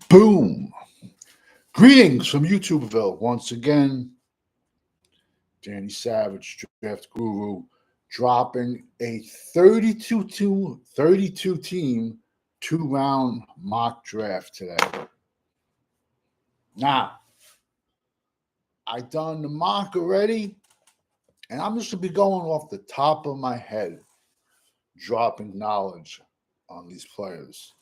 Boom. Greetings from YouTubeville once again. Danny Savage, Draft Guru, dropping a 32 team 2-round mock draft today. Now, I done the mock already, and I'm just going to be going off the top of my head, dropping knowledge on these players.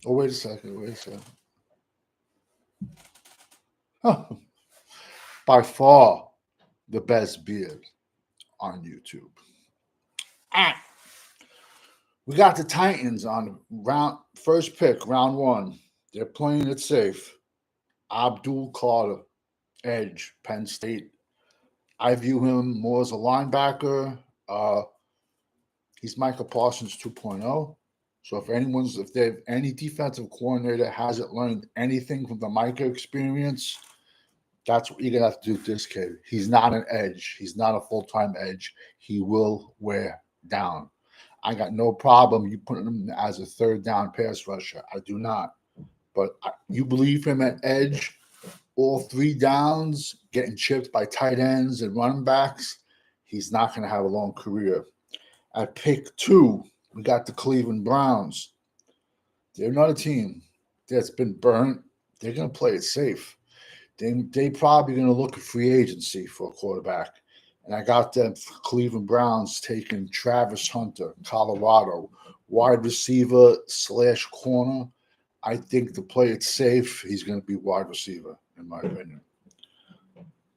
Oh, wait a second. Oh, by far the best beard on YouTube. We got the Titans on first pick, round one. They're playing it safe. Abdul Carter, edge, Penn State. I view him more as a linebacker. He's Micah Parsons 2.0. So if they have any defensive coordinator hasn't learned anything from the Micah experience, that's what you're going to have to do with this kid. He's not an edge. He's not a full-time edge. He will wear down. I got no problem you putting him as a third down pass rusher. I do not. But you believe him at edge, all 3 downs, getting chipped by tight ends and running backs, he's not going to have a long career. At pick 2, we got the Cleveland Browns. They're not a team that's been burnt. They're going to play it safe. They probably going to look at free agency for a quarterback. And I got them for Cleveland Browns taking Travis Hunter, Colorado, wide receiver / corner. I think to play it safe, he's going to be wide receiver, in my opinion.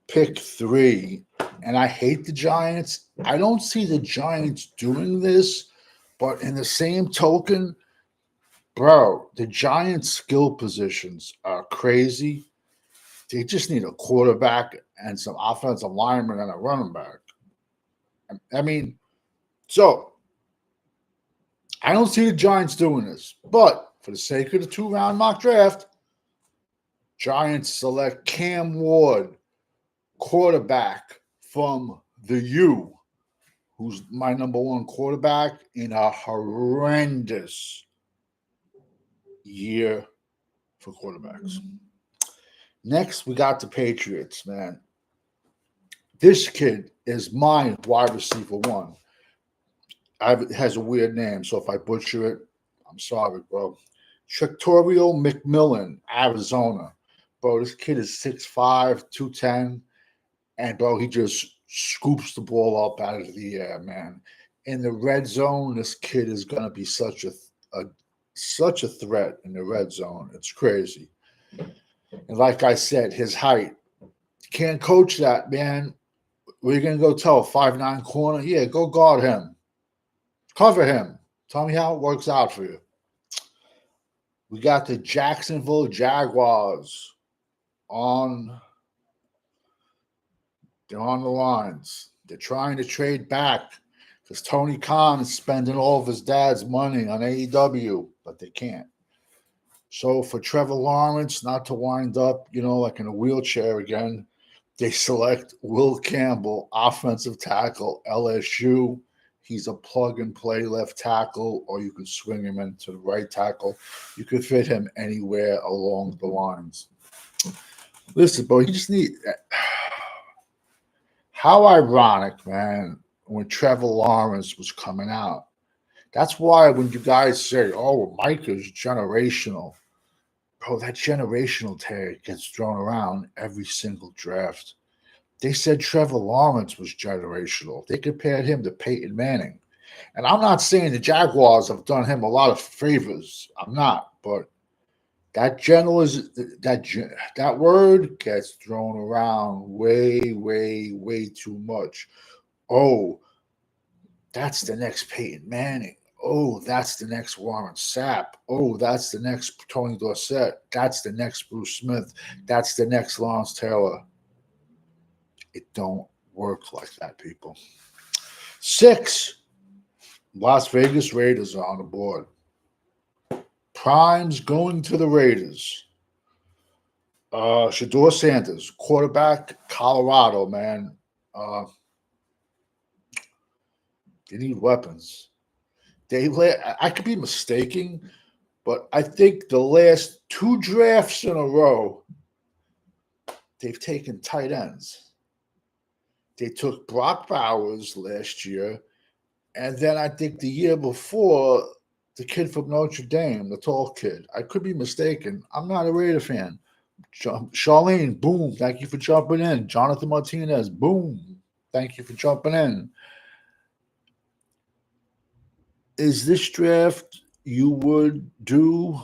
Pick 3, and I hate the Giants. I don't see the Giants doing this, but in the same token, bro, the Giants' skill positions are crazy. They just need a quarterback and some offensive linemen and a running back. I mean, so I don't see the Giants doing this. But for the sake of the 2-round mock draft, Giants select Cam Ward, quarterback from the U, who's my number 1 quarterback in a horrendous year for quarterbacks. Next, we got the Patriots, man. This kid is my wide receiver 1. It has a weird name, so if I butcher it, I'm sorry, bro. Tetairoa McMillian, Arizona. Bro, this kid is 6'5", 210, and, bro, he just scoops the ball up out of the air, man. In the red zone, this kid is going to be such a threat in the red zone. It's crazy. And like I said, his height. You can't coach that, man. What are you going to go tell? 5'9" corner? Yeah, go guard him. Cover him. Tell me how it works out for you. We got the Jacksonville Jaguars they're on the lines. They're trying to trade back because Tony Khan is spending all of his dad's money on AEW, but they can't. So for Trevor Lawrence not to wind up, like in a wheelchair again, they select Will Campbell, offensive tackle, LSU. He's a plug-and-play left tackle, or you could swing him into the right tackle. You could fit him anywhere along the lines. Listen, bro, you just need – how ironic, man, when Trevor Lawrence was coming out. That's why when you guys say, oh, Mike is generational, bro, that generational tag gets thrown around every single draft. They said Trevor Lawrence was generational. They compared him to Peyton Manning. And I'm not saying the Jaguars have done him a lot of favors. I'm not. But that word gets thrown around way, way, way too much. Oh, that's the next Peyton Manning. Oh, that's the next Warren Sapp. Oh, that's the next Tony Dorsett. That's the next Bruce Smith. That's the next Lawrence Taylor. It don't work like that, people. 6, Las Vegas Raiders are on the board. Prime's going to the Raiders. Shedeur Sanders, quarterback, Colorado, man. They need weapons. I could be mistaken, But I think the last 2 drafts in a row, they've taken tight ends. They took Brock Bowers last year, and then I think the year before, the kid from Notre Dame, the tall kid. I could be mistaken. I'm not a Raider fan. Charlene, boom, thank you for jumping in. Jonathan Martinez, boom, thank you for jumping in. Is this draft you would do,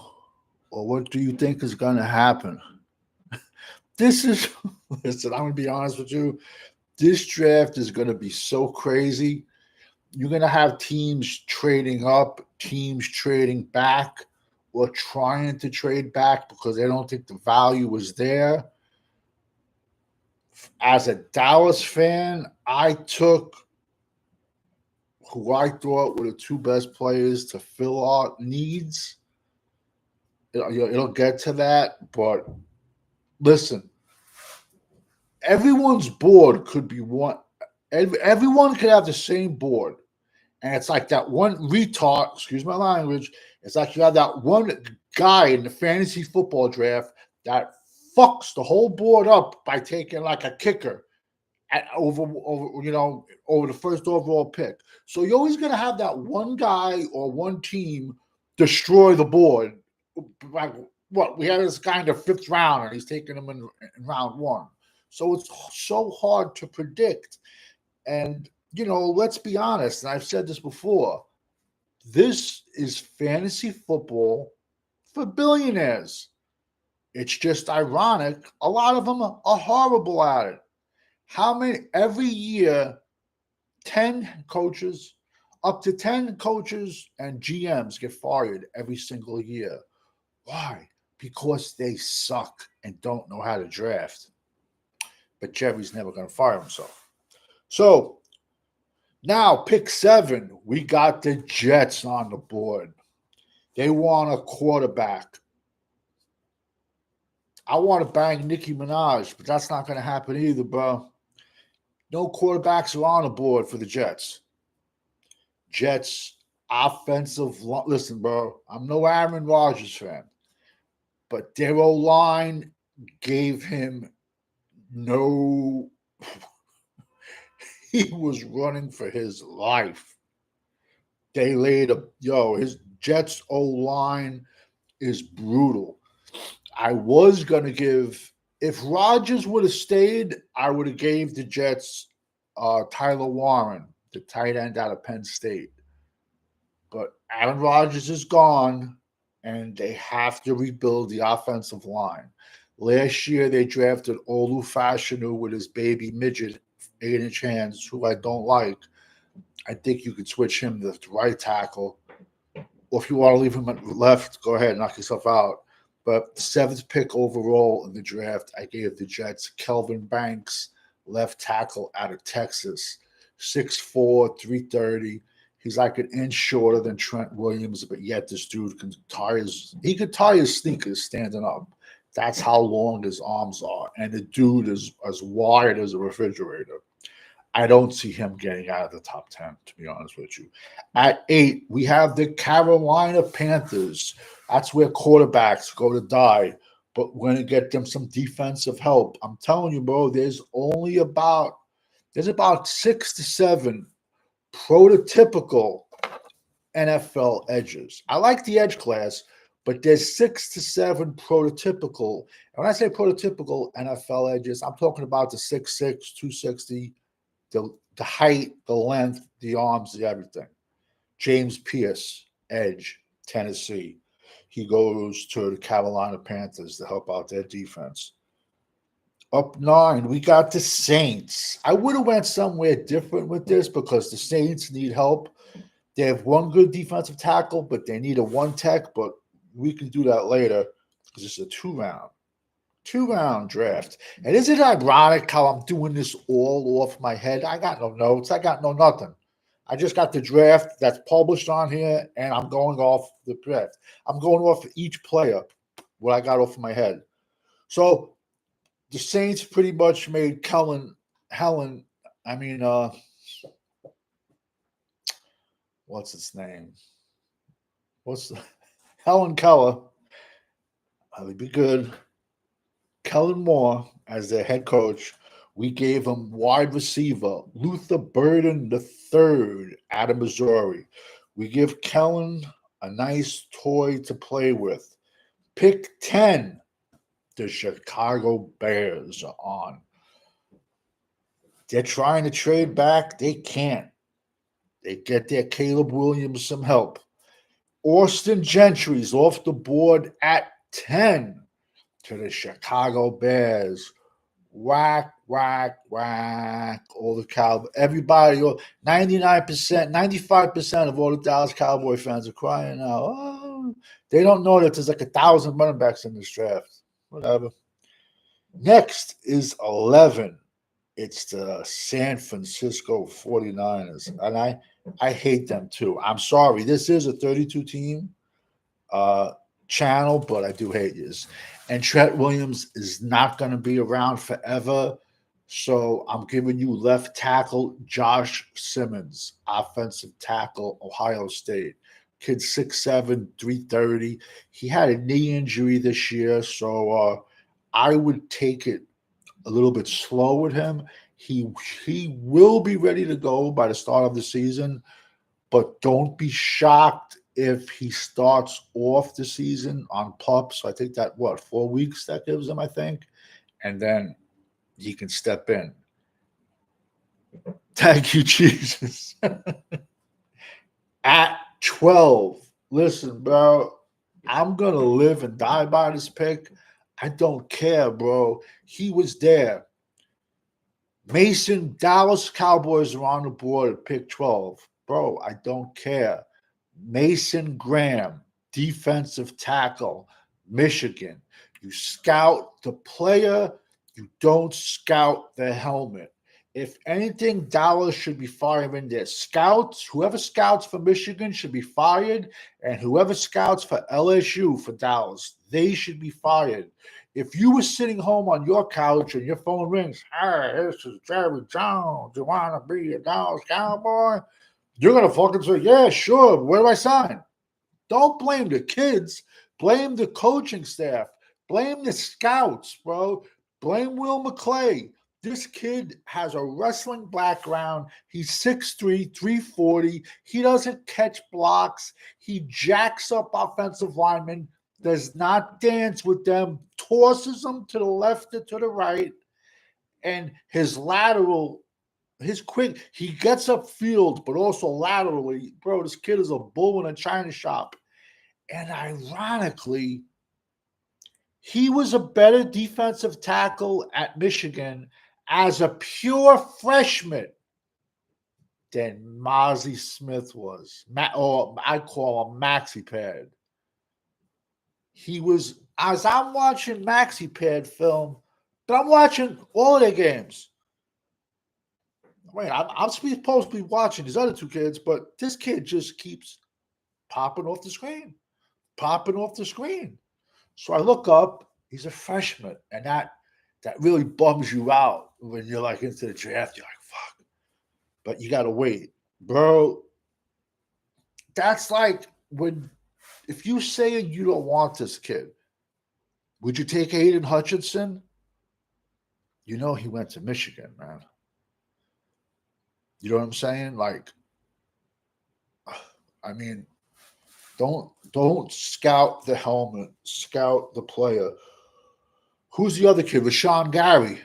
or what do you think is going to happen? This is, listen, I'm going to be honest with you. This draft is going to be so crazy. You're going to have teams trading up, teams trading back, or trying to trade back because they don't think the value was there. As a Dallas fan, I took who I thought were the 2 best players to fill our needs. It'll get to that, but listen, everyone's board could be one. Everyone could have the same board. And it's like that one retard, excuse my language, it's like you have that one guy in the fantasy football draft that fucks the whole board up by taking like a kicker over the first overall pick. So you're always going to have that one guy or one team destroy the board. Like what? We have this guy in the 5th round, and he's taking him in round 1. So it's so hard to predict. And let's be honest, and I've said this before, this is fantasy football for billionaires. It's just ironic. A lot of them are horrible at it. How many, every year, 10 coaches, up to 10 coaches and GMs get fired every single year. Why? Because they suck and don't know how to draft. But Jerry's never going to fire himself. So, now, pick 7, we got the Jets on the board. They want a quarterback. I want to bang Nicki Minaj, but that's not going to happen either, bro. No quarterbacks are on the board for the Jets. Jets offensive line. Listen, bro, I'm no Aaron Rodgers fan, but their O-line gave him no... He was running for his life. They laid his Jets O-line is brutal. I was going to give, if Rodgers would have stayed, I would have gave the Jets Tyler Warren, the tight end out of Penn State. But Aaron Rodgers is gone, and they have to rebuild the offensive line. Last year, they drafted Olu Fashanu with his baby midget 8-inch hands, who I don't like. I think you could switch him to the right tackle. Or if you want to leave him at left, go ahead, knock yourself out. But the 7th pick overall in the draft, I gave the Jets Kelvin Banks, left tackle out of Texas, 6'4", 330. He's like an inch shorter than Trent Williams, but yet this dude can tie his sneakers standing up. That's how long his arms are. And the dude is as wide as a refrigerator. I don't see him getting out of the top 10, to be honest with you. At 8, we have the Carolina Panthers. That's where quarterbacks go to die. But we're going to get them some defensive help. I'm telling you, bro, there's about 6 to 7 prototypical NFL edges. I like the edge class, but there's 6 to 7 prototypical. And when I say prototypical NFL edges, I'm talking about the 6'6", 260, the height, the length, the arms, the everything. James Pearce, edge, Tennessee. He goes to the Carolina Panthers to help out their defense. Up 9, we got the Saints. I would have went somewhere different with this because the Saints need help. They have one good defensive tackle, but they need a 1-tech, but we can do that later because it's a 2-round draft. And isn't it ironic how I'm doing this all off my head? I got no notes. I got no nothing. I just got the draft that's published on here, and I'm going off the draft. I'm going off each player, what I got off my head. So the Saints pretty much made what's his name? Helen Keller, that'll be good. Kellen Moore as their head coach. We gave him wide receiver Luther Burden III out of Missouri. We give Kellen a nice toy to play with. Pick 10, the Chicago Bears are on. They're trying to trade back. They can't. They get their Caleb Williams some help. Austin Gentry's off the board at 10 to the Chicago Bears. Whack, whack, whack. All the Cowboys, everybody, 99%, 95% of all the Dallas Cowboy fans are crying now. Oh, they don't know that there's like 1,000 running backs in this draft. Whatever. Next is 11. It's the San Francisco 49ers. And I hate them too. I'm sorry. This is a 32-team channel, but I do hate this. And Trent Williams is not going to be around forever. So I'm giving you left tackle Josh Simmons, offensive tackle, Ohio State. Kid 6'7", 330. He had a knee injury this year, so I would take it a little bit slow with him. He will be ready to go by the start of the season, but don't be shocked if he starts off the season on PUP. So I think that, 4 weeks that gives him, I think, and then he can step in. Thank you, Jesus. At 12, listen, bro, I'm going to live and die by this pick. I don't care, bro. He was there. Mason, Dallas Cowboys are on the board at pick 12. Bro, I don't care. Mason Graham, defensive tackle, Michigan. You scout the player, you don't scout the helmet. If anything, Dallas should be firing their scouts. Whoever scouts for Michigan should be fired, and whoever scouts for LSU for Dallas, they should be fired. If you were sitting home on your couch and your phone rings, hey, this is Jerry Jones, you want to be a Dallas Cowboy? You're going to fucking say, yeah, sure, where do I sign? Don't blame the kids. Blame the coaching staff. Blame the scouts, bro. Blame Will McClay. This kid has a wrestling background. He's 6'3", 340. He doesn't catch blocks. He jacks up offensive linemen, does not dance with them, tosses them to the left or to the right. And his lateral, his quick, he gets upfield, but also laterally. Bro, this kid is a bull in a china shop. And ironically, he was a better defensive tackle at Michigan as a pure freshman than Mozzie Smith was. Or I call him Maxi Pad. He was, as I'm watching Maxi Pad film, but I'm watching all of their games. Wait, I'm supposed to be watching these other two kids, but this kid just keeps popping off the screen. So I look up, he's a freshman, and that really bums you out when you're like into the draft. You're like, fuck. But you got to wait. Bro, that's like if you say you don't want this kid, would you take Aiden Hutchinson? You know he went to Michigan, man. You know what I'm saying? Like, I mean, don't scout the helmet, scout the player. Who's the other kid? Rashawn Gary.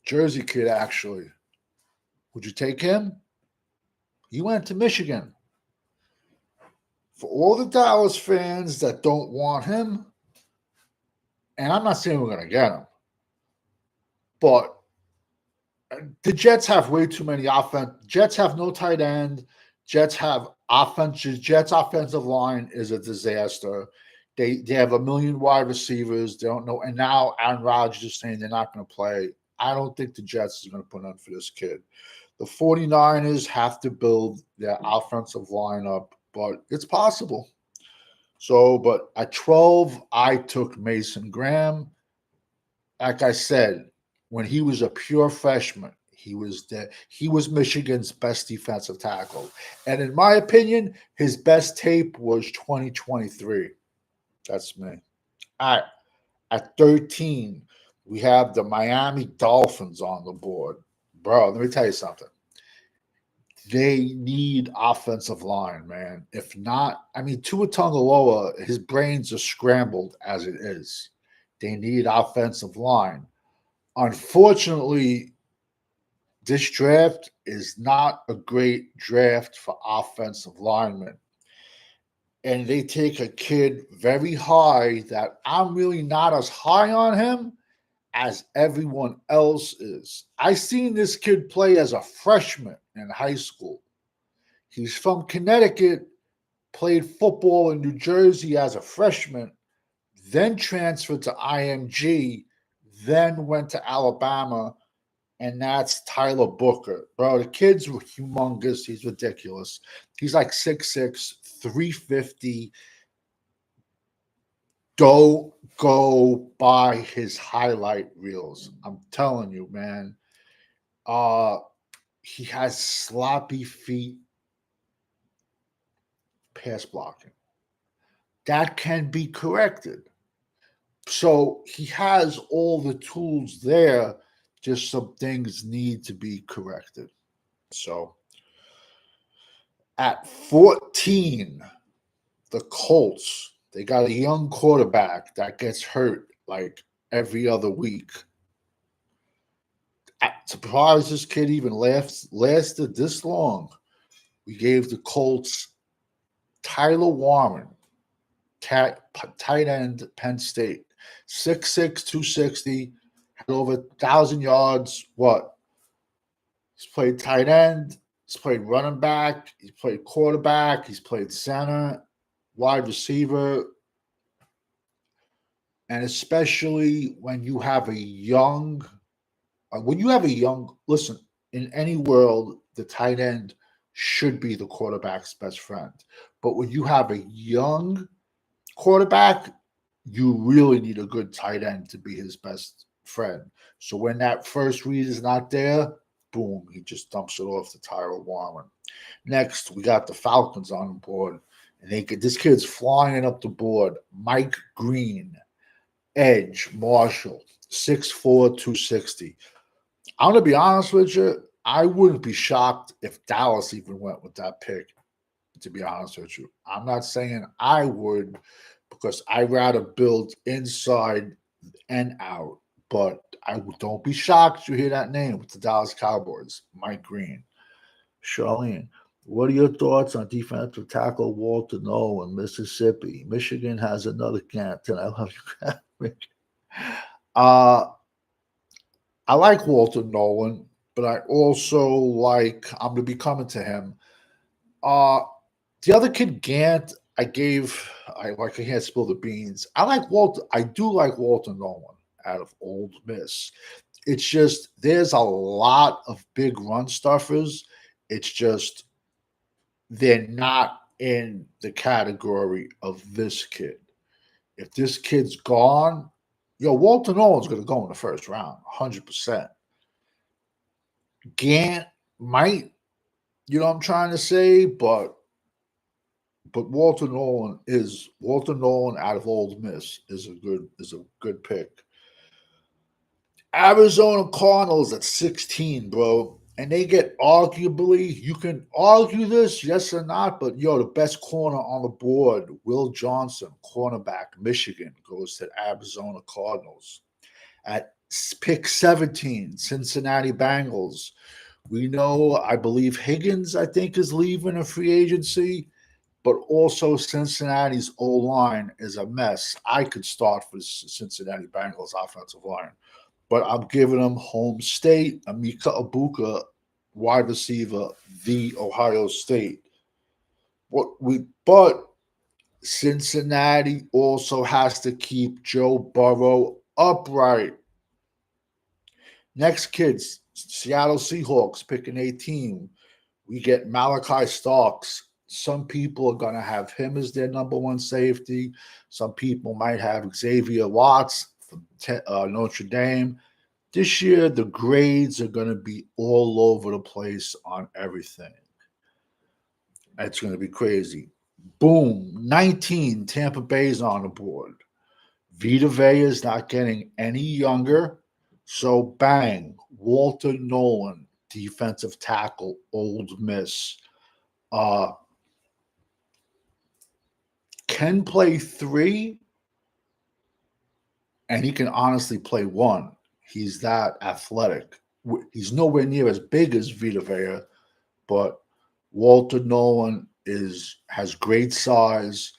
Jersey kid, actually. Would you take him? He went to Michigan. For all the Dallas fans that don't want him, and I'm not saying we're going to get him, but the Jets have way too many offense. Jets have no tight end. Jets have offense. Jets offensive line is a disaster. They have a million wide receivers. They don't know. And now Aaron Rodgers is saying they're not going to play. I don't think the Jets are going to put on for this kid. The 49ers have to build their offensive line up, but it's possible. So, but at 12, I took Mason Graham. Like I said, when he was a pure freshman, He was Michigan's best defensive tackle. And in my opinion, his best tape was 2023. That's me. All right. At 13, we have the Miami Dolphins on the board. Bro, let me tell you something. They need offensive line, man. If not, I mean, Tua Tagovailoa, his brains are scrambled as it is. They need offensive line. Unfortunately, this draft is not a great draft for offensive linemen. And they take a kid very high that I'm really not as high on him as everyone else is. I seen this kid play as a freshman in high school. He's from Connecticut, played football in New Jersey as a freshman, then transferred to IMG, then went to Alabama, and that's Tyler Booker. Bro, the kid's humongous. He's ridiculous. He's like 6'6", 350. Don't go by his highlight reels. I'm telling you, man. He has sloppy feet pass blocking. That can be corrected. So he has all the tools there, just some things need to be corrected. So at 14, the Colts, they got a young quarterback that gets hurt like every other week. I'm surprised this kid even lasted this long. We gave the Colts Tyler Warren, tight end, Penn State. 6'6", 260, had over 1,000 yards. What? He's played tight end. He's played running back. He's played quarterback. He's played center, wide receiver. And especially when you have a young, listen, in any world, the tight end should be the quarterback's best friend. But when you have a young quarterback, you really need a good tight end to be his best friend. So when that first read is not there, boom, he just dumps it off to Tyler Warren. Next, we got the Falcons on the board. And this kid's flying up the board. Mike Green, edge, Marshall, 6'4", 260. I'm going to be honest with you. I wouldn't be shocked if Dallas even went with that pick, to be honest with you. I'm not saying I would, because I'd rather build inside and out. But don't be shocked if you hear that name with the Dallas Cowboys, Mike Green. Charlene, what are your thoughts on defensive tackle Walter Nolan, Mississippi? Michigan has another Canton. I love you. I like Walter Nolan, but I also like, I'm going to be coming to him. The other kid, Gant, I can't spill the beans. I do like Walter Nolan out of Ole Miss. It's just, there's a lot of big run stuffers. It's just, they're not in the category of this kid. If this kid's gone, Walter Nolan's going to go in the first round, 100%. Gant might, you know what I'm trying to say, but Walter Nolan out of Ole Miss is a good pick. Arizona Cardinals at 16, bro. And they get arguably, you can argue this, yes or not, but the best corner on the board, Will Johnson, cornerback, Michigan, goes to Arizona Cardinals. At pick 17, Cincinnati Bengals. We know, I believe Higgins, I think, is leaving a free agency, but also Cincinnati's O-line is a mess. I could start for Cincinnati Bengals offensive line. But I'm giving them home state, Emeka Egbuka, wide receiver, the Ohio State. But Cincinnati also has to keep Joe Burrow upright. Next, kids, Seattle Seahawks picking 18. We get Malaki Starks. Some people are going to have him as their number one safety. Some people might have Xavier Watts from Notre Dame. This year, the grades are going to be all over the place on everything. It's going to be crazy. Boom, 19, Tampa Bay's on the board. Vita Vea is not getting any younger. So bang, Walter Nolan, defensive tackle, Old Miss. Can play 3, and he can honestly play 1. He's that athletic. He's nowhere near as big as Vita Vea, but Walter Nolan has great size,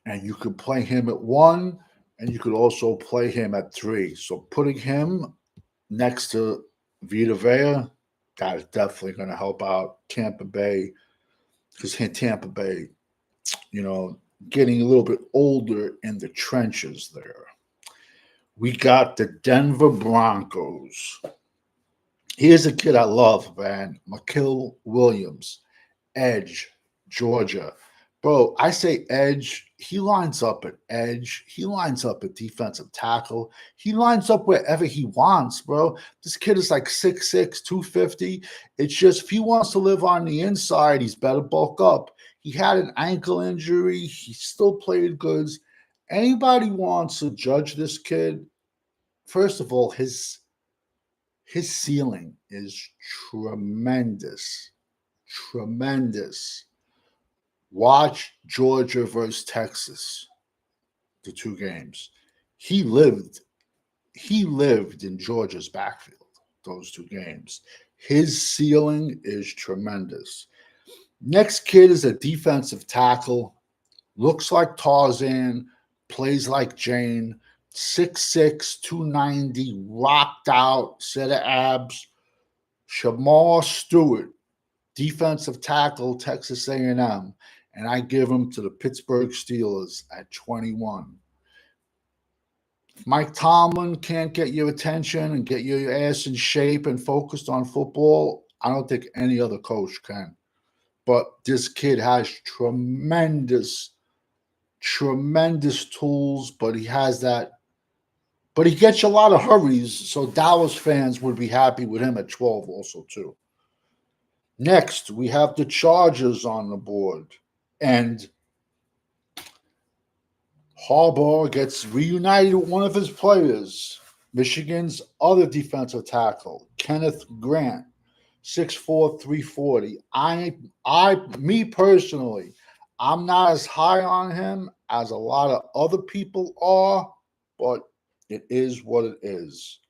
and you could play him at 1, and you could also play him at 3. So putting him next to Vita Vea, that is definitely going to help out Tampa Bay, because Tampa Bay, getting a little bit older in the trenches there. We got the Denver Broncos. Here's a kid I love, man. Mykel Williams, edge, Georgia. Bro, I say edge. He lines up at edge. He lines up at defensive tackle. He lines up wherever he wants, bro. This kid is like 6'6", 250. It's just if he wants to live on the inside, he's better bulk up. He had an ankle injury. He still played goods. Anybody wants to judge this kid, first of all, his ceiling is tremendous. Tremendous. Watch Georgia versus Texas, the 2 games. He lived in Georgia's backfield, those 2 games. His ceiling is tremendous. Next kid is a defensive tackle. Looks like Tarzan, plays like Jane. 6'6", 290, rocked out, set of abs. Shemar Stewart, defensive tackle, Texas A&M. And I give him to the Pittsburgh Steelers at 21. If Mike Tomlin can't get your attention and get your ass in shape and focused on football, I don't think any other coach can. But this kid has tremendous tools, but he has that. But he gets a lot of hurries, so Dallas fans would be happy with him at 12 also, too. Next, we have the Chargers on the board. And Harbaugh gets reunited with one of his players, Michigan's other defensive tackle, Kenneth Grant, 6'4", 340. Me personally, I'm not as high on him as a lot of other people are, but it is what it is.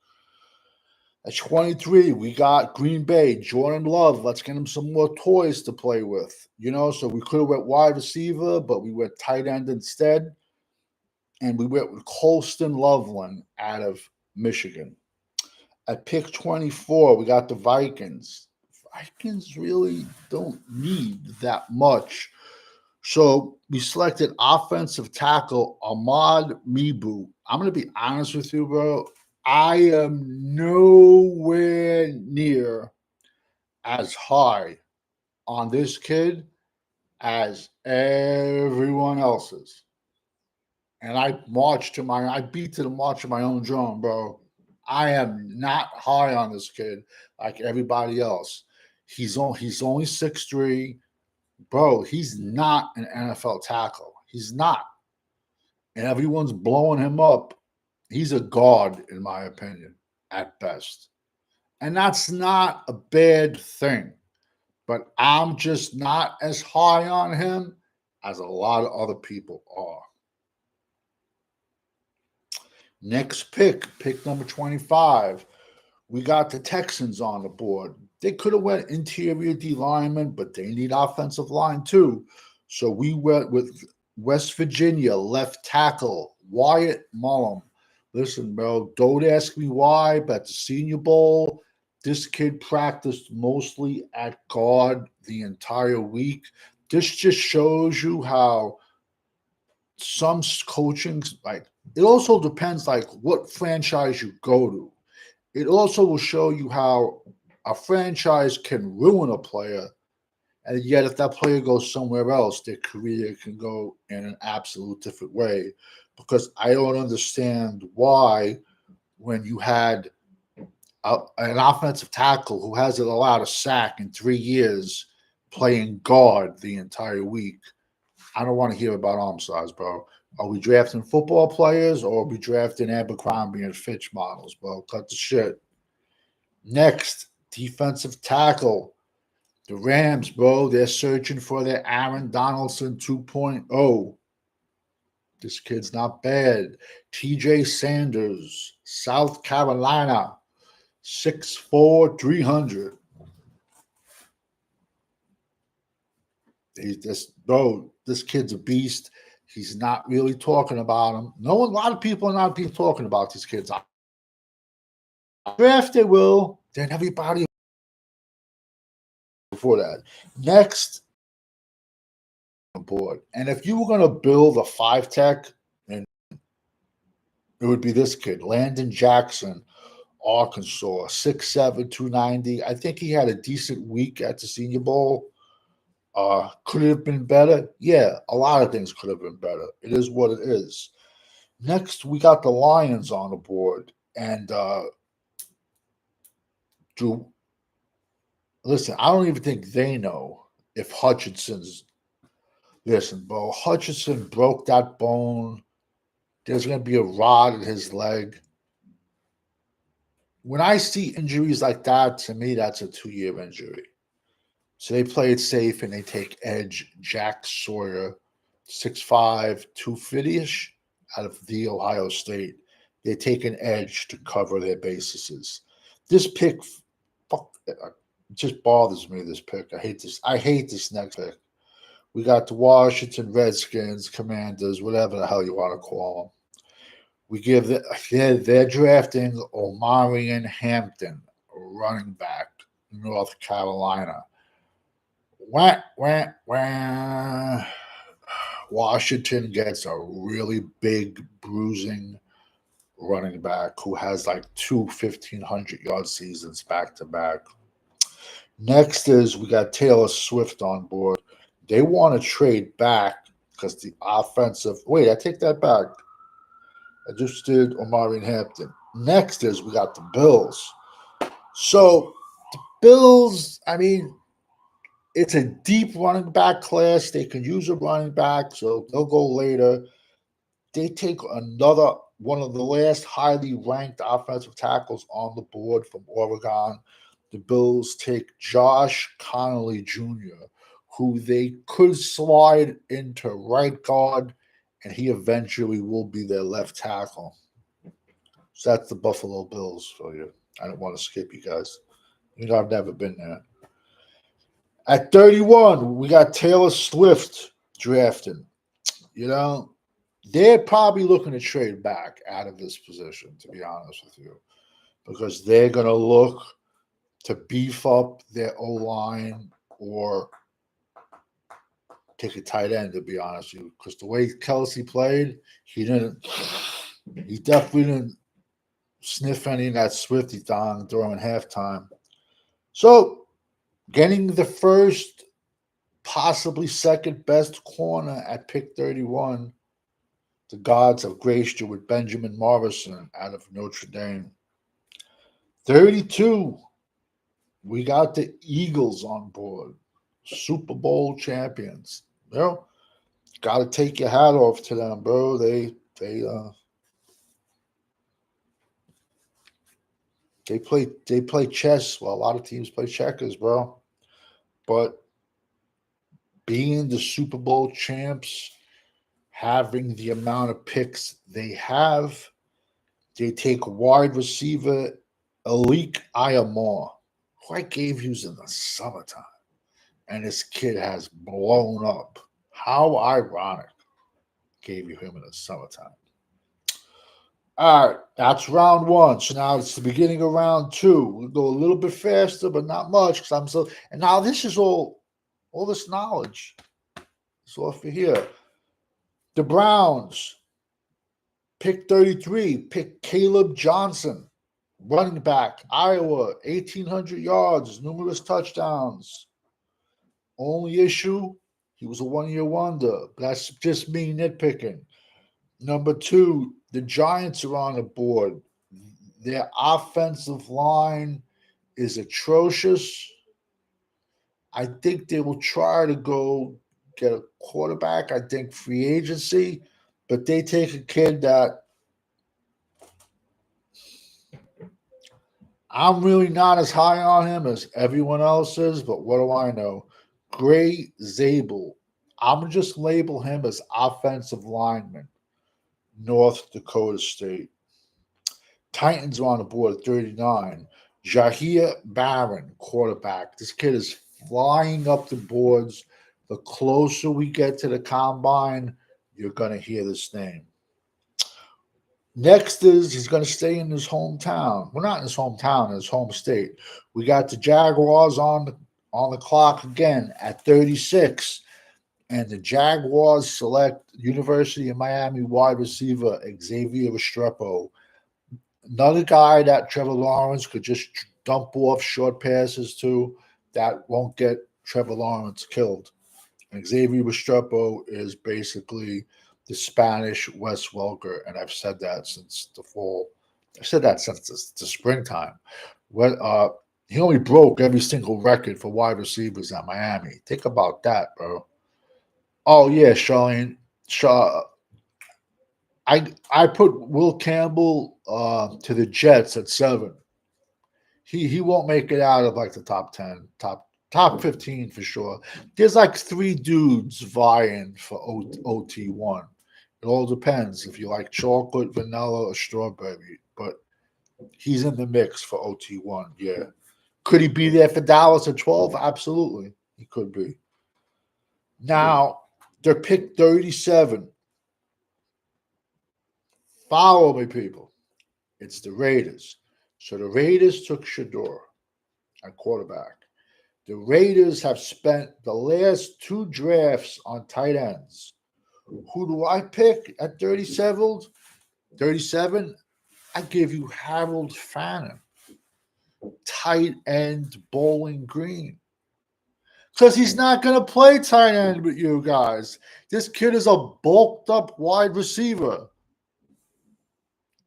At 23, we got Green Bay, Jordan Love. Let's get him some more toys to play with. So we could have went wide receiver, but we went tight end instead. And we went with Colston Loveland out of Michigan. At pick 24, we got the Vikings. Vikings really don't need that much. So we selected offensive tackle Ahmad Mibu. I'm going to be honest with you, bro. I am nowhere near as high on this kid as everyone else is. And I beat to the march of my own drum, bro. I am not high on this kid like everybody else. He's only 6'3". Bro, he's not an NFL tackle. He's not. And everyone's blowing him up. He's a guard, in my opinion, at best. And that's not a bad thing. But I'm just not as high on him as a lot of other people are. Next pick number 25. We got the Texans on the board. They could have went interior D lineman, but they need offensive line too. So we went with West Virginia left tackle Wyatt Mullum. Listen, bro, don't ask me why, but at the Senior Bowl, this kid practiced mostly at guard the entire week. This just shows you how some coaching, it also depends what franchise you go to. It also will show you how a franchise can ruin a player, and yet if that player goes somewhere else, their career can go in an absolute different way. Because I don't understand why, when you had an offensive tackle who hasn't allowed a sack in 3 years playing guard the entire week. I don't want to hear about arm size, bro. Are we drafting football players or are we drafting Abercrombie and Fitch models, bro? Cut the shit. Next, defensive tackle. The Rams, bro, they're searching for their Aaron Donaldson 2.0. This kid's not bad. TJ Sanders, South Carolina, 6'4", 300. This kid's a beast. He's not really talking about him. A lot of people are not talking about these kids. Draft they will. Then everybody before that. Next board. And if you were going to build a 5-tech, then it would be this kid, Landon Jackson, Arkansas, 6'7", 290. I think he had a decent week at the Senior Bowl. Could it have been better? Yeah, a lot of things could have been better. It is what it is. Next, we got the Lions on the board. And listen, I don't even think they know if Hutchinson's – listen, bro, Hutchinson broke that bone. There's going to be a rod in his leg. When I see injuries like that, to me, that's a 2-year injury. So they play it safe and they take edge Jack Sawyer, 6'5", 250-ish out of the Ohio State. They take an edge to cover their bases. This pick, just bothers me, this pick. I hate this next pick. We got the Washington Redskins, Commanders, whatever the hell you want to call them. We give they're drafting Omarion Hampton, running back, North Carolina. Washington gets a really big, bruising running back who has like 2 1,500-yard seasons back-to-back. Next is we got Taylor Swift on board. They want to trade back because the offensive – wait, I take that back. I just did Omarion Hampton. Next is we got the Bills. So the Bills, I mean – it's a deep running back class. They can use a running back, so they'll go later. They take another one of the last highly ranked offensive tackles on the board from Oregon. The Bills take Josh Connolly Jr., who they could slide into right guard, and he eventually will be their left tackle. So that's the Buffalo Bills for you. I don't want to skip you guys. You know, I've never been there. At 31, we got Taylor Swift drafting. You know, they're probably looking to trade back out of this position, to be honest with you, because they're going to look to beef up their O-line or take a tight end, to be honest with you, because the way Kelsey played, he definitely didn't sniff any of that Swifty thong during halftime. So, getting the first, possibly second best corner at pick 31, the gods have graced you with Benjamin Morrison out of Notre Dame. 32, we got the Eagles on board, Super Bowl champions. You know, got to take your hat off to them, bro. They play chess. Well, a lot of teams play checkers, bro. But being the Super Bowl champs, having the amount of picks they have, they take wide receiver Alik Ayamor, who I gave you in the summertime, and this kid has blown up. How ironic. Gave you him in the summertime. All right, that's round one. So now it's the beginning of round two. We'll go a little bit faster, but not much because I'm so. And now this is all this knowledge. It's all for here. The Browns pick 33. Pick Caleb Johnson, running back, Iowa, 1,800 yards, numerous touchdowns. Only issue, he was a one-year wonder. That's just me nitpicking. Number 2, the Giants are on the board. Their offensive line is atrocious. I think they will try to go get a quarterback. I think free agency, but they take a kid that I'm really not as high on him as everyone else is, but what do I know? Gray Zabel. I'm going to just label him as offensive lineman, North Dakota State. Titans are on the board at 39. Jahir Barron, quarterback. This kid is flying up the boards. The closer we get to the combine, you're going to hear this name. Next is he's going to stay in his hometown. Well, not in his hometown, in his home state. We got the Jaguars on the clock again at 36. And the Jaguars select University of Miami wide receiver Xavier Restrepo. Another guy that Trevor Lawrence could just dump off short passes to that won't get Trevor Lawrence killed. And Xavier Restrepo is basically the Spanish Wes Welker, and I've said that since the fall. I've said that since the springtime. He only broke every single record for wide receivers at Miami. Think about that, bro. Oh yeah, Charlene. I put Will Campbell to the Jets at 7. He won't make it out of like the top 10, top 15 for sure. There's like 3 dudes vying for OT1. It all depends if you like chocolate, vanilla, or strawberry. But he's in the mix for OT1. Yeah. Could he be there for Dallas at 12? Absolutely. He could be. Now, they're picked 37. Follow me, people. It's the Raiders. So the Raiders took Shedeur at quarterback. The Raiders have spent the last 2 drafts on tight ends. Who do I pick at 37? 37, I give you Harold Fannin, tight end Bowling Green. Because he's not going to play tight end with you guys. This kid is a bulked up wide receiver.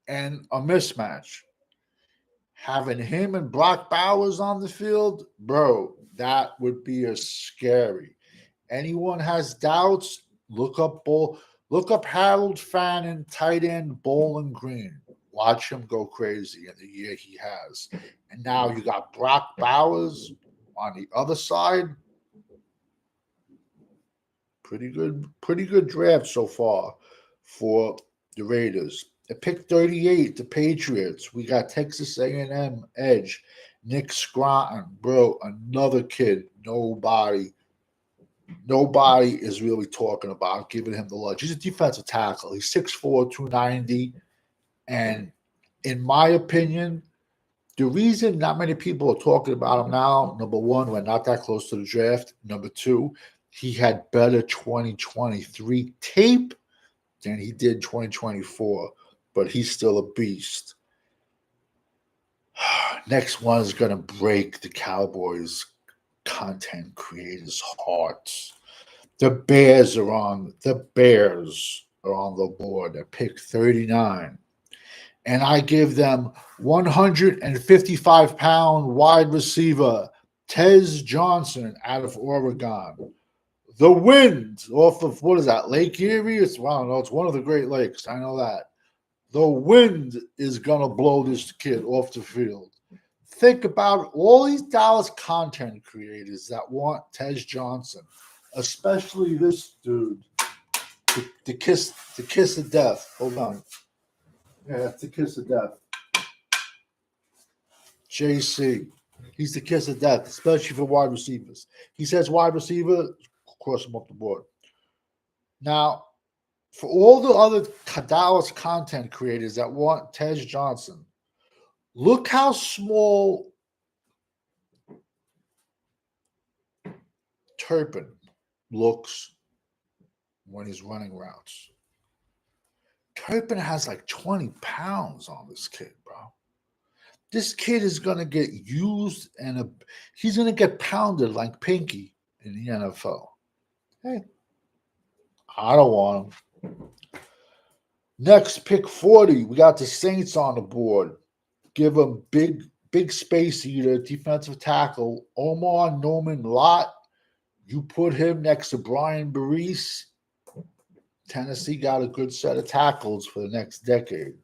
And a mismatch. Having him and Brock Bowers on the field, bro, that would be a scary. Anyone has doubts, look up Harold Fannin, tight end Bowling Green. Watch him go crazy in the year he has. And now you got Brock Bowers on the other side. Pretty good draft so far for the Raiders. At pick 38, the Patriots. We got Texas A&M edge, Nick Scranton, bro, another kid. Nobody is really talking about giving him the lunch. He's a defensive tackle. He's 6'4", 290. And in my opinion, the reason not many people are talking about him now, number 1, we're not that close to the draft. Number 2, he had better 2023 tape than he did 2024. But he's still a beast. Next one is going to break the Cowboys content creators' hearts. The Bears are on the board at pick 39. And I give them 155-pound wide receiver Tez Johnson out of Oregon. The Wind off of, what is that, Lake Erie? It's one of the Great Lakes. I know that. The Wind is going to blow this kid off the field. Think about all these Dallas content creators that want Tez Johnson, especially this dude, the kiss of death. Hold on. Yeah, that's the kiss of death. JC. He's the kiss of death, especially for wide receivers. He says wide receiver, cross him up the board. Now, for all the other Dallas content creators that want Tez Johnson, look how small Turpin looks when he's running routes. Turpin has like 20 pounds on this kid, bro. This kid is going to get used and he's going to get pounded like Pinky in the NFL. Hey, I don't want him. Next, pick 40. We got the Saints on the board. give him big space eater, defensive tackle, Omar Norman Lott. You put him next to Brian Barise, Tennessee got a good set of tackles for the next decade.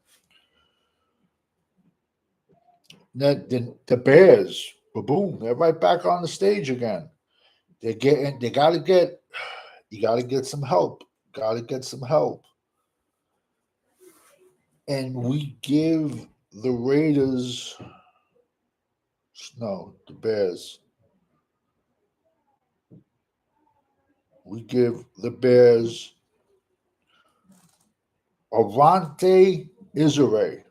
Then the Bears, boom, they're right back on the stage again. You got to get some help. Got to get some help. And we give the Raiders, no, the Bears. We give the Bears Arante Isere,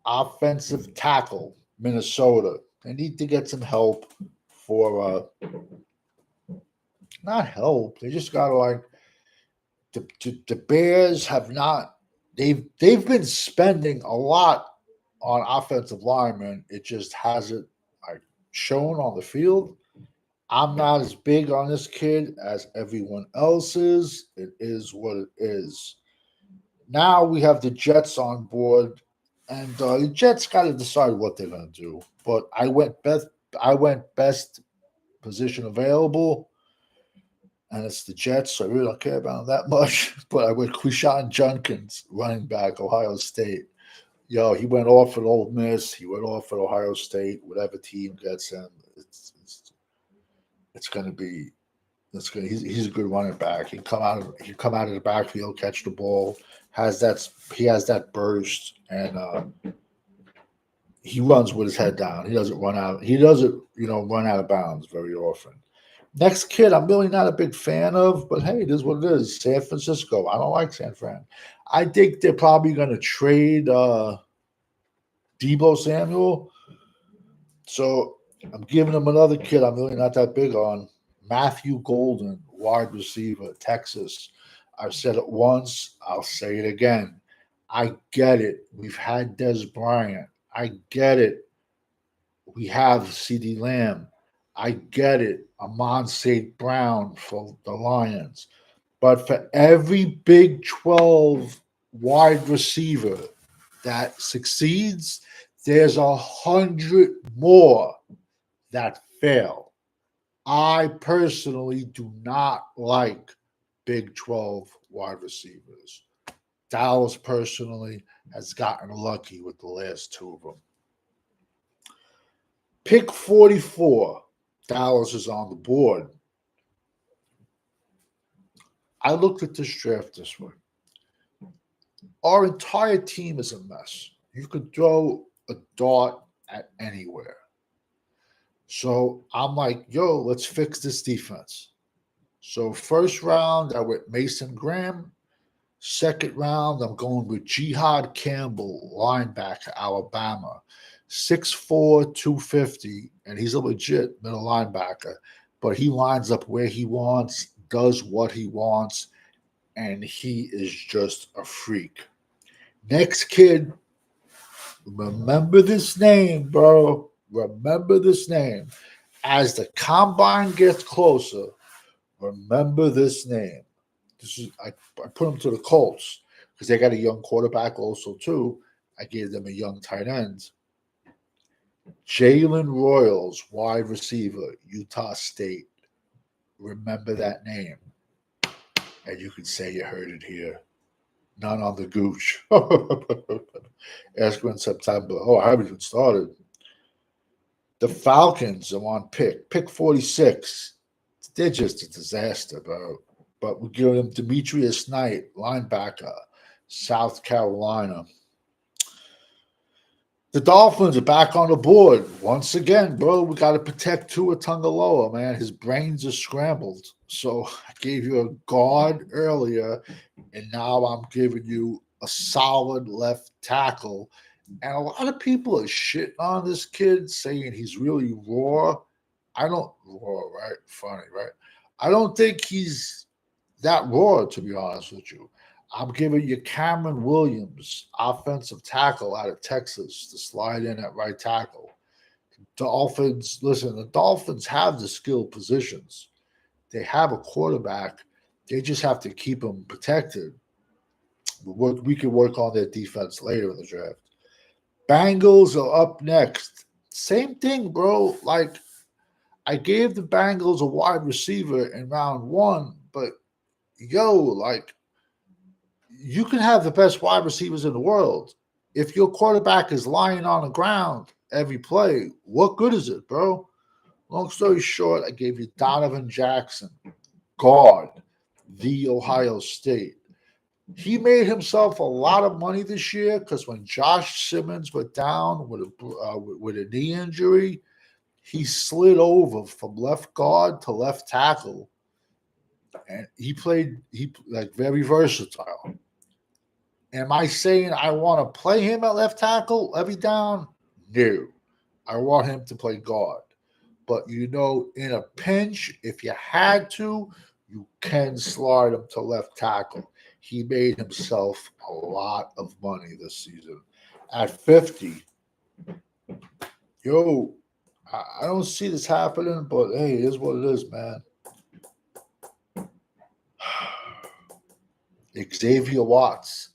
offensive tackle, Minnesota. They need to get some help for not help. They just gotta like the Bears have not they've been spending a lot on offensive linemen. It just hasn't like shown on the field. I'm not as big on this kid as everyone else is. It is what it is. Now we have the Jets on board, and the Jets got to decide what they're going to do. But I went best position available, and it's the Jets, so I really don't care about them that much. But I went Quishon Judkins, running back, Ohio State. Yo, he went off at Ole Miss. He went off at Ohio State. Whatever team gets him, it's going to be. He's a good running back. He come out of the backfield, catch the ball. He has that burst, and he runs with his head down. He doesn't run out. He doesn't run out of bounds very often. Next kid, I'm really not a big fan of, but hey, it is what it is. San Francisco. I don't like San Fran. I think they're probably going to trade Deebo Samuel. So I'm giving them another kid I'm really not that big on. Matthew Golden, wide receiver, Texas. I've said it once. I'll say it again. I get it. We've had Des Bryant. I get it. We have CeeDee Lamb. I get it. Amon St. Brown for the Lions. But for every Big 12 wide receiver that succeeds, there's 100 more that fail. I personally do not like Big 12 wide receivers. Dallas personally has gotten lucky with the last two of them. Pick 44. Dallas is on the board. I looked at this draft this way. Our entire team is a mess. You could throw a dart at anywhere. So I'm like, yo, let's fix this defense. So first round, I went Mason Graham. Second round, I'm going with Jihad Campbell, linebacker, Alabama. 6'4", 250, and he's a legit middle linebacker. But he lines up where he wants, does what he wants, and he is just a freak. Next kid, remember this name, bro. Remember this name. As the combine gets closer, remember this name. I put him to the Colts because they got a young quarterback also too. I gave them a young tight end. Jalen Royals, wide receiver, Utah State. Remember that name. And you can say you heard it here. None on the gooch. Ask in September. Oh, I haven't even started. The Falcons are on pick 46. They're just a disaster, bro. But we give them Demetrius Knight, linebacker, South Carolina. The Dolphins are back on the board. Once again, bro, we got to protect Tua Tagovailoa, man. His brains are scrambled. So I gave you a guard earlier, and now I'm giving you a solid left tackle. And a lot of people are shitting on this kid, saying he's really raw. Right? Funny, right? I don't think he's that raw, to be honest with you. I'm giving you Cameron Williams, offensive tackle out of Texas, to slide in at right tackle. Dolphins, listen, the Dolphins have the skilled positions. They have a quarterback. They just have to keep him protected. We can work on their defense later in the draft. Bengals are up next. Same thing, bro. Like, I gave the Bengals a wide receiver in round 1, but like, you can have the best wide receivers in the world. If your quarterback is lying on the ground every play, what good is it, bro? Long story short, I gave you Donovan Jackson, guard, the Ohio State. He made himself a lot of money this year because when Josh Simmons went down with a knee injury, he slid over from left guard to left tackle, and he like very versatile. Am I saying I want to play him at left tackle every down? No. I want him to play guard. But, in a pinch, if you had to, you can slide him to left tackle. He made himself a lot of money this season. At 50, I don't see this happening, but hey, it is what it is, man. Xavier Watts,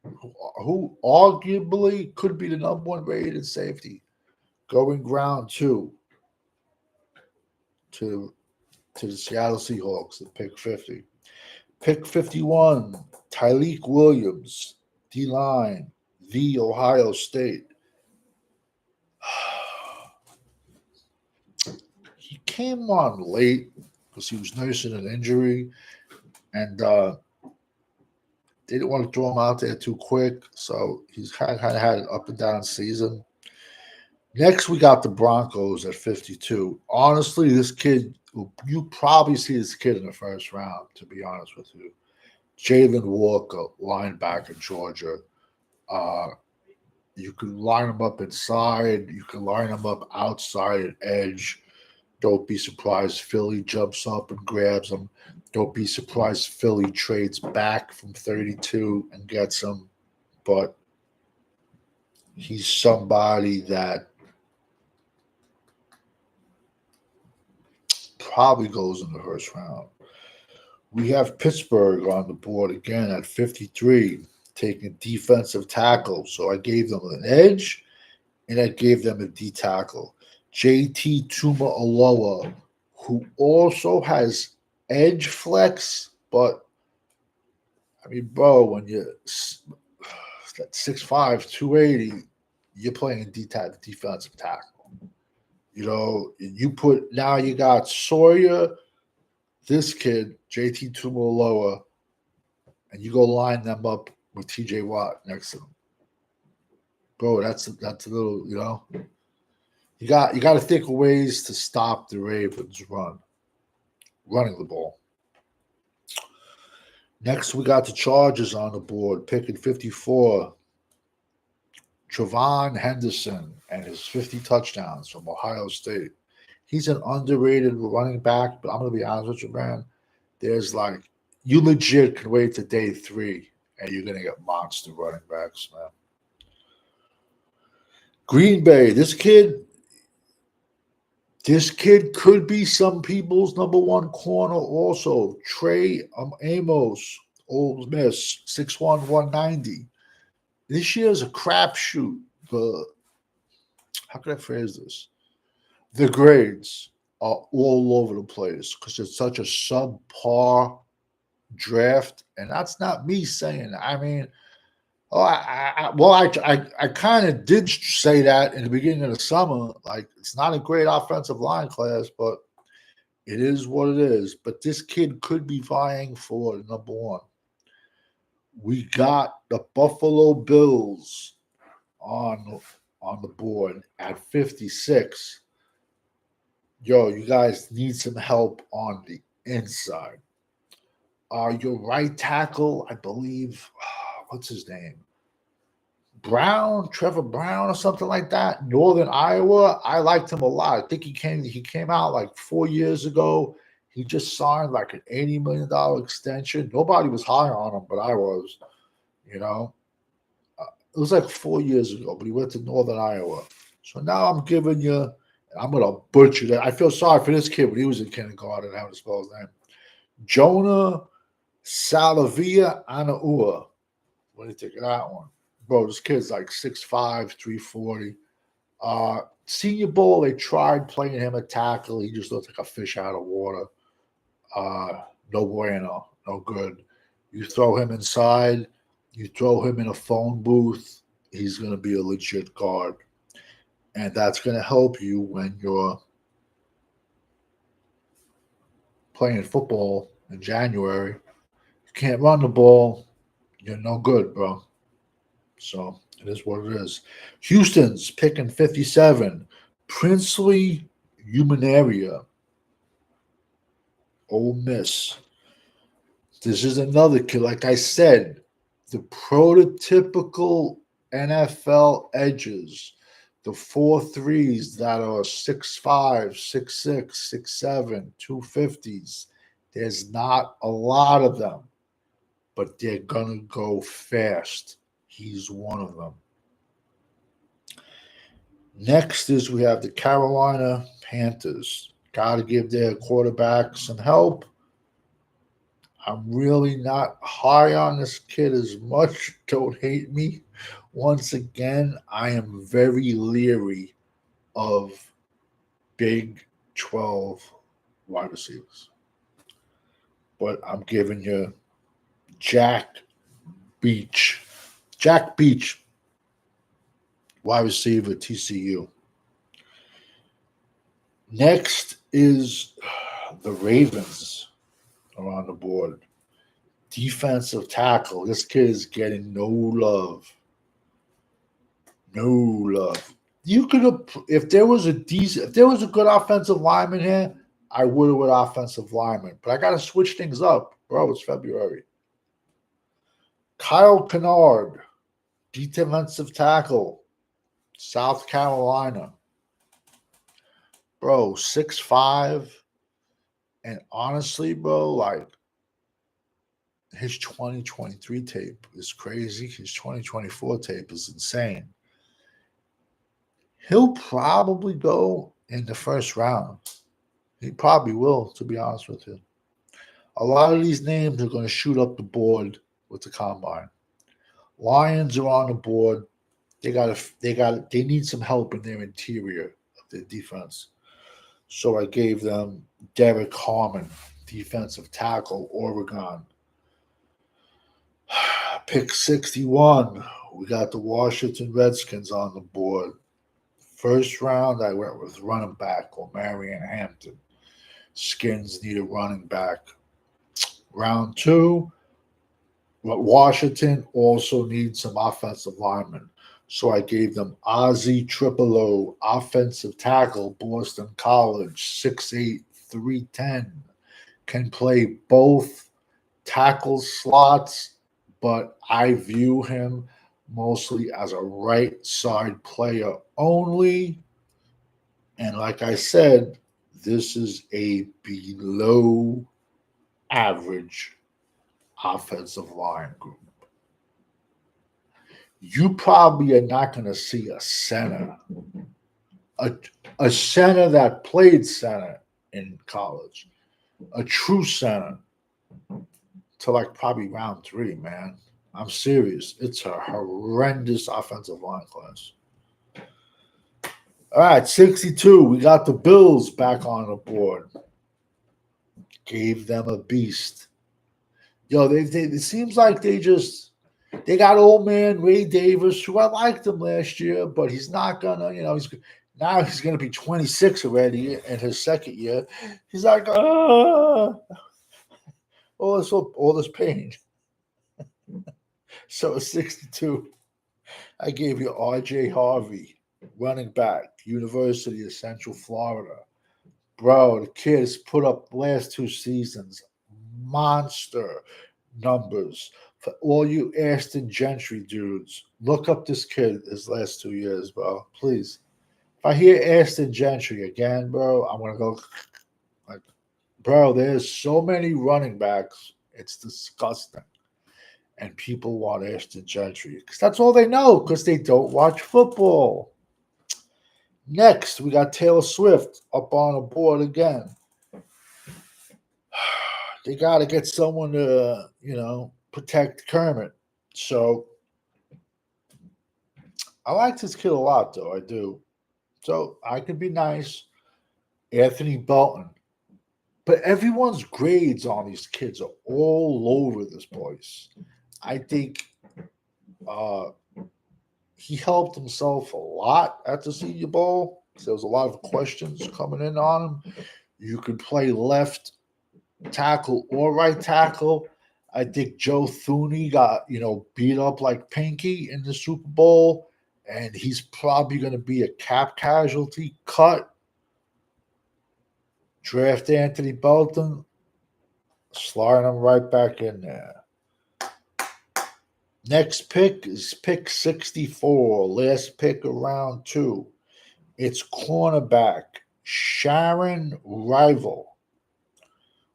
who arguably could be the number 1 rated safety, going round 2 to the Seattle Seahawks at pick 50. Pick 51, Tyleik Williams, D-line, the Ohio State. He came on late because he was nursing an injury, and they didn't want to throw him out there too quick, so he's kind of had an up and down season. Next, we got the Broncos at 52. Honestly, this kid, you probably see this kid in the first round, to be honest with you. Jalen Walker, linebacker, Georgia. You can line him up inside. You can line him up outside at edge. Don't be surprised Philly jumps up and grabs him. Don't be surprised Philly trades back from 32 and gets him. But he's somebody that probably goes in the first round. We have Pittsburgh on the board again at 53, taking defensive tackle. So I gave them an edge, and I gave them a D tackle. JT Tuimoloau, who also has edge flex, but I mean, bro, when you're 6'5", 280, you're playing defensive tackle. Now you got Sawyer, this kid, JT Tuimoloau, and you go line them up with TJ Watt next to them. Bro, that's a little, You got to think of ways to stop the Ravens running the ball. Next, we got the Chargers on the board, picking 54. Travon Henderson and his 50 touchdowns from Ohio State. He's an underrated running back, but I'm going to be honest with you, man. There's you legit can wait to day 3, and you're going to get monster running backs, man. Green Bay, this kid could be some people's number 1 corner also. Trey Amos, Ole Miss, 6'1", 190. This year's a crapshoot. How can I phrase this? The grades are all over the place because it's such a subpar draft, and that's not me saying that. I mean, I kind of did say that in the beginning of the summer. It's not a great offensive line class, but it is what it is. But this kid could be vying for number 1. We got the Buffalo Bills on the board at 56. You guys need some help on the inside. Your right tackle, I believe, what's his name? Trevor Brown or something like that. Northern Iowa, I liked him a lot. I think he came out 4 years ago. He just signed an $80 million extension. Nobody was high on him, but I was, It was 4 years ago, but he went to Northern Iowa. So now I'm giving you, I'm going to butcher that. I feel sorry for this kid when he was in kindergarten. I haven't spelled his name. Jonah Salavia Anaua. What do you think of that one? Bro, this kid's like 6'5", 340. Senior Bowl, they tried playing him at tackle. He just looked like a fish out of water. No bueno, no good. You throw him inside, you throw him in a phone booth, he's going to be a legit guard. And that's going to help you when you're playing football in January. You can't run the ball, you're no good, bro. So it is what it is. Houston's picking 57. Princely Humanarea. Ole Miss. This is another kid. Like I said, the prototypical NFL edges, the 4.3s that are 6'5", 6'6", 6'7", 250s. There's not a lot of them, but they're going to go fast. He's one of them. Next is we have the Carolina Panthers. Got to give their quarterback some help. I'm really not high on this kid as much. Don't hate me. Once again, I am very leery of Big 12 wide receivers. But I'm giving you Jack Beach, wide receiver, TCU. Next is the Ravens are on the board. Defensive tackle. This kid is getting no love. No love. You could have, if there was a good offensive lineman here, I would have with offensive lineman. But I got to switch things up, bro. It's February. Kyle Kennard, defensive tackle, South Carolina. Bro, 6'5", and honestly, bro, like his 2023 tape is crazy. His 2024 tape is insane. He'll probably go in the first round. He probably will, to be honest with you. A lot of these names are going to shoot up the board with the combine. Lions are on the board. They need some help in their interior of their defense. So I gave them Derek Harmon, defensive tackle, Oregon. Pick 61. We got the Washington Redskins on the board. First round, I went with running back Marion Hampton. Skins need a running back. Round 2, Washington also needs some offensive linemen. So I gave them Ozzie Tripolo, offensive tackle, Boston College, 6'8", 310. Can play both tackle slots, but I view him mostly as a right side player only. And like I said, this is a below average offensive line group. You probably are not going to see a center, a center that played center in college, a true center, to like probably round 3, man. I'm serious. It's a horrendous offensive line class. All right, 62. We got the Bills back on the board. Gave them a beast. Yo, it seems like they got old man Ray Davis, who I liked him last year, but he's not gonna, he's gonna be 26 already in his second year. He's like, all this pain. So 62, I gave you R.J. Harvey, running back, University of Central Florida. Bro, the kid has put up the last 2 seasons monster numbers. For all you Ashton Jeanty dudes, look up this kid his last 2 years, bro. Please. If I hear Ashton Jeanty again, bro, I'm going to go like, bro, there's so many running backs. It's disgusting. And people want Ashton Jeanty because that's all they know because they don't watch football. Next, we got Taylor Swift up on a board again. They got to get someone to, protect Kermit. So I liked this kid a lot, though. I do. So I can be nice. Anthony Belton. But everyone's grades on these kids are all over this place. I think he helped himself a lot at the Senior Bowl. There was a lot of questions coming in on him. You could play left tackle or right tackle. I think Joe Thuney got, beat up like Pinky in the Super Bowl, and he's probably going to be a cap casualty cut. Draft Anthony Belton, sliding him right back in there. Next pick is pick 64, last pick of round 2. It's cornerback Sharon Rival,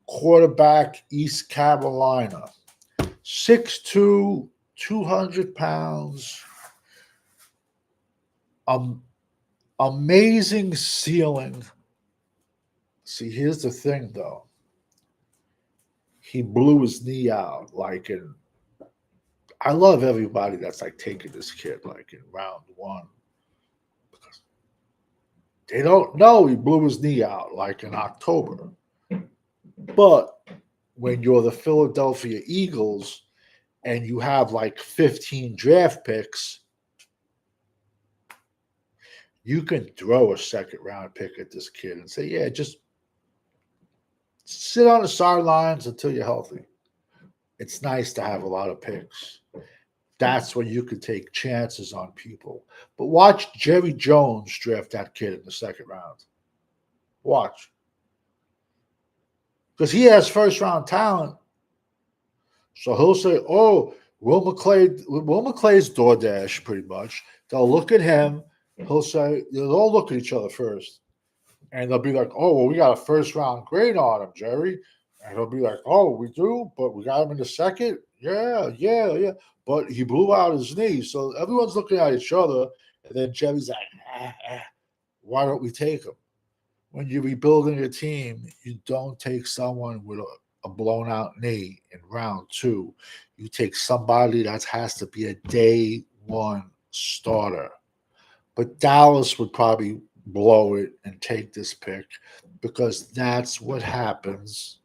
quarterback East Carolina, 6'2", 200 pounds, amazing ceiling. See, here's the thing, though. He blew his knee out I love everybody that's taking this kid in round 1 because they don't know he blew his knee out in October. But when you're the Philadelphia Eagles and you have 15 draft picks, you can throw a second round pick at this kid and say, yeah, just sit on the sidelines until you're healthy. It's nice to have a lot of picks. That's when you could take chances on people. But watch Jerry Jones draft that kid in the second round. Watch. Because he has first-round talent. So he'll say, Will McClay's DoorDash, pretty much. They'll look at him. He'll say, they'll all look at each other first. And they'll be like, we got a first-round grade on him, Jerry. And he'll be like, we do? But we got him in the second? Yeah. But he blew out his knee. So everyone's looking at each other. And then Jerry's like, why don't we take him? When you're rebuilding a team, you don't take someone with a blown out knee in round 2. You take somebody that has to be a day 1 starter. But Dallas would probably blow it and take this pick because that's what happens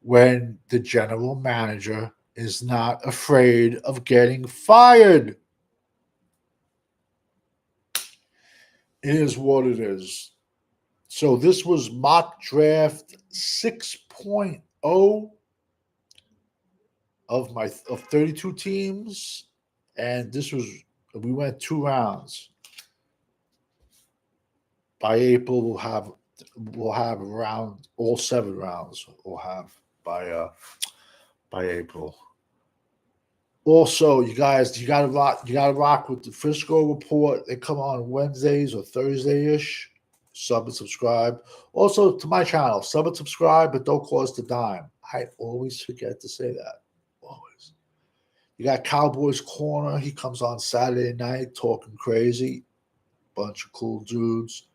when the general manager is not afraid of getting fired. It is what it is. So this was mock draft 6.0 of 32 teams, and we went 2 rounds. By April, we'll have around all 7 rounds. We'll have by April. Also, you guys, you gotta rock with the Frisco Report. They come on Wednesdays or Thursday-ish. Sub and subscribe. Also to my channel, sub and subscribe, but don't cost a dime. I always forget to say that. Always. You got Cowboys Corner. He comes on Saturday night talking crazy. Bunch of cool dudes.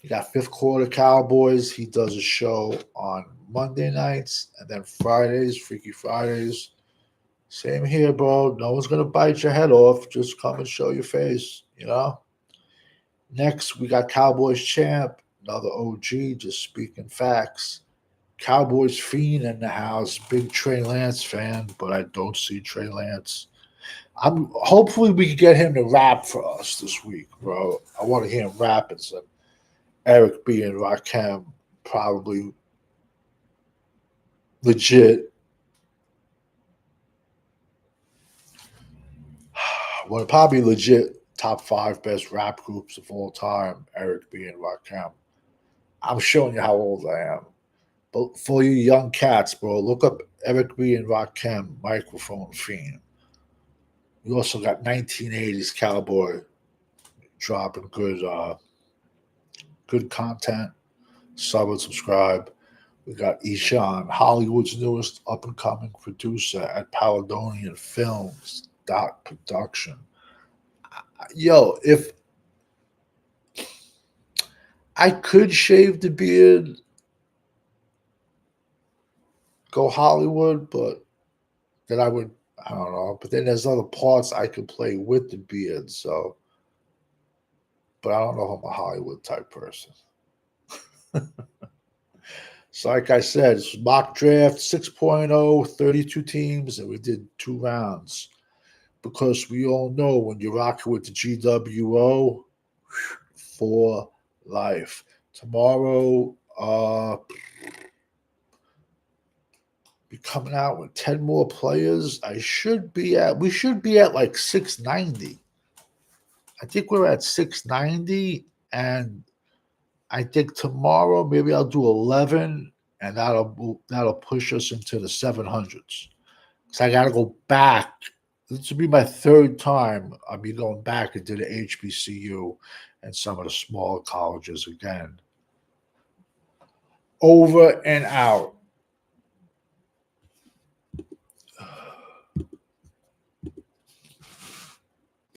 You got Fifth Quarter Cowboys. He does a show on Monday nights and then Fridays, Freaky Fridays. Same here, bro. No one's going to bite your head off. Just come and show your face, Next, we got Cowboys Champ, another OG, just speaking facts. Cowboys Fiend in the house. Big Trey Lance fan, but I don't see Trey Lance. Hopefully we can get him to rap for us this week, bro. I want to hear him rapping some Eric B and Rakim, probably legit. Well, probably legit top 5 best rap groups of all time, Eric B and Rakim. I'm showing you how old I am. But for you young cats, bro, look up Eric B and Rakim, Microphone Fiend. You also got 1980s Cowboy dropping good content. Sub and subscribe. We got Ishan, Hollywood's newest up-and-coming producer at Paladonian Films Production. Yo, if I could shave the beard, go Hollywood, but then I don't know. But then there's other parts I could play with the beard. So but I don't know if I'm a Hollywood type person. So like I said, it's mock draft 6.0, 32 teams, and we did 2 rounds. Because we all know when you're rocking with the GWO, for life. Tomorrow, be coming out with 10 more players. We should be at like 690. I think we're at 690, and I think tomorrow maybe I'll do 11, and that'll push us into the 700s. So I got to go back. This will be my 3rd time I'll be going back into the HBCU and some of the smaller colleges again. Over and out.